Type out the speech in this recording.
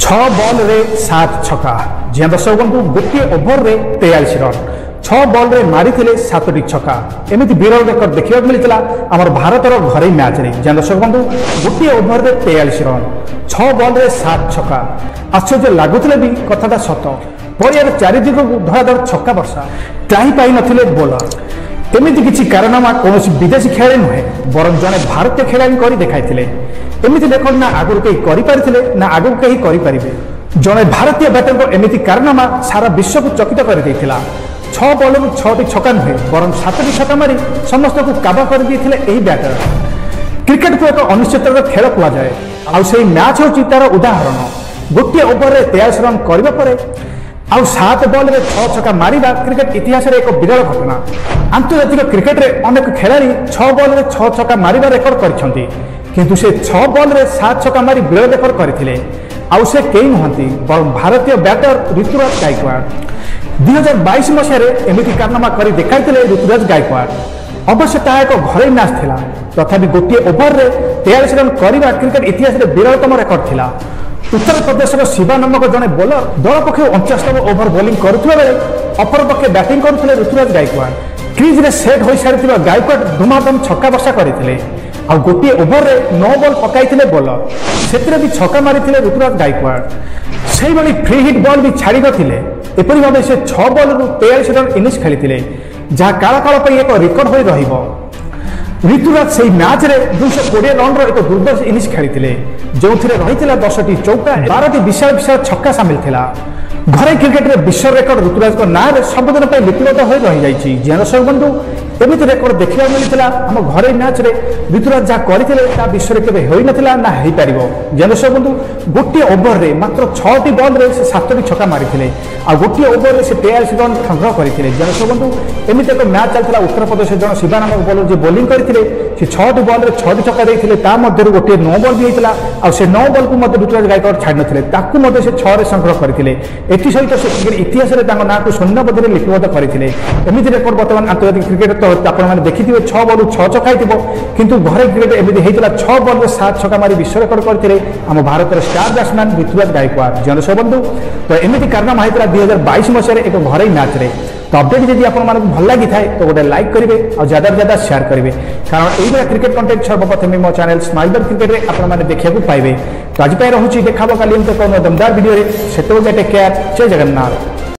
छह बॉल रे 7 छक्का जी दर्शक बंधु गोटे ओभर रे 43 रन 6 बॉल रे मारी 7टी छक्का एमती विरल रेकर्ड देखा मिलता आम भारत घरे मैच रे जी दर्शक बंधु गोटे ओभर रे 43 रन 6 बॉल रे 7 छक्का आश्चर्य लगुले भी कथाटा सत पड़ियार चारिदिग धड़ाधड़ छक्का वर्षा त्राही पाई नथिले बोलर एमती किसी कारनामा कौन विदेशी खेलाड़ी नुहे बरं जड़े भारतीय खेलाड़ी कर देखाई एमती रेकर्ड ना आगु कहीं करें ना आगु कहीं करें जड़े भारतीय बैटर एमती कारनामा सारा विश्व को चकित कर 6 बॉल 6टी छक्का नुहे बरं 7टी छक्का मारी समस्त को काबा कर बैटर क्रिकेट को एक अनिश्चित खेल कहुए आई मैच हूँ तार उदाहरण गोटे ओभर में 43 रन करने आउ 7 बॉल रे 6 छक्का मारिबा क्रिकेट इतिहास रे एक विरल घटना आंतर्जातिक क्रिकेट रे अनेक खिलाड़ी 6 बॉल रे 6 छक्का मारिबा रेकर्ड करछंती किंतु से 6 बॉल रे 7 छक्का मारी विरल रेकर्ड करथिले आउ से केई नहंती बरं भारतीय बैटर ऋतुराज गायकवाड़ 2022 मसिया रे एमिति कारनामा करी देखाइथिले ऋतुराज गायकवाड़ अवश्य ता एक घरे मैच थिला तथापि गोटे ओभर रे 43 रन करबा क्रिकेट इतिहास रे विरलतम रेकर्ड थिला उत्तर प्रदेश शिवा नामक जड़े बोलर दल पक्ष 49 ओभर बोलिंग करुवा बेले अपर पक्षे बैटिंग करते ऋतुराज गायकवाड़ क्रिज रे सेट हो सारी गायकवाड़ धुमाधम छक्का वर्षा करते आ गोटे ओभर रे 9 बॉल पकाई बोलर से भी छक्का मारी ऋतुराज गायकवाड़ से फ्री हिट बॉल भी छाड़ी नथिले एपरि भाव से 6 बॉल 43 रन इनिंग्स खेली जहाँ काल काल एक रेकर्ड हो रहिबो ऋतुराज से मैच रे 220 रन एक दुर्दर्श इनिंग्स खेली जो रही 10टी चौका 12टी विशाल विशाल छक्का सामिल थिला घरे क्रिकेट रे विश्व रेकर्ड ऋतुराज ना सबुदिन लिपिबद्ध हो रही जाइए जी दर्शक बंधु एमती रेकर्ड देखा मिलता आम घरे मैच रे ऋतुराज जहाँ करते विश्व में केवे हो नथिला ना हो पार जी दर्शक बंधु गोटे ओभर रे मात्र 6टी बॉल रे 7टी छक्का मारी आ गोटे ओभर से 43 रन संग्रह करते जी दर्शक बंधु एमती एक मैच चलता उत्तर प्रदेश जन शिवा नामक बॉलर जो बोलिंग करते 6टी बॉल 6टी छक्का देते गोटे 9 बॉल भी होता आ 9 बॉल को ऋतुराज गायकवाड़ छाड़ी नथिले से 6 रे संग्रह करते एसहित से क्रिकेट इतिहास में ना को स्वर्णबद्ध लिपिबद्ध करते एमती रेकर्ड बर्तमान आंतर्जातिक क्रिकेट तो आपने देखिए 6 बॉल 6 छक्का किंतु घरे क्रिकेट एमती होता 6 बॉल 7 छक्का मारी विश्व रेकर्ड करते आम भारत स्टार बैट्समैन ऋतुराज गायकवाड़ जी दर्शक बंधु तो एमती कारनामा होता 2022 मसीह एक घरे मैच रे तो अपडेट जब आपको भल लगी था तो गोटे लाइक करेंगे और ज्यादा से ज्यादा शेयर करेंगे कारण यही क्रिकेट कंटेंट सर्वप्रथम मो चैनल स्माइल क्रिकेट रे आपने देखा पाइबे तो आज रोचे देखा कल कौन दमदार वीडियो से टेक केयर जय जगन्नाथ।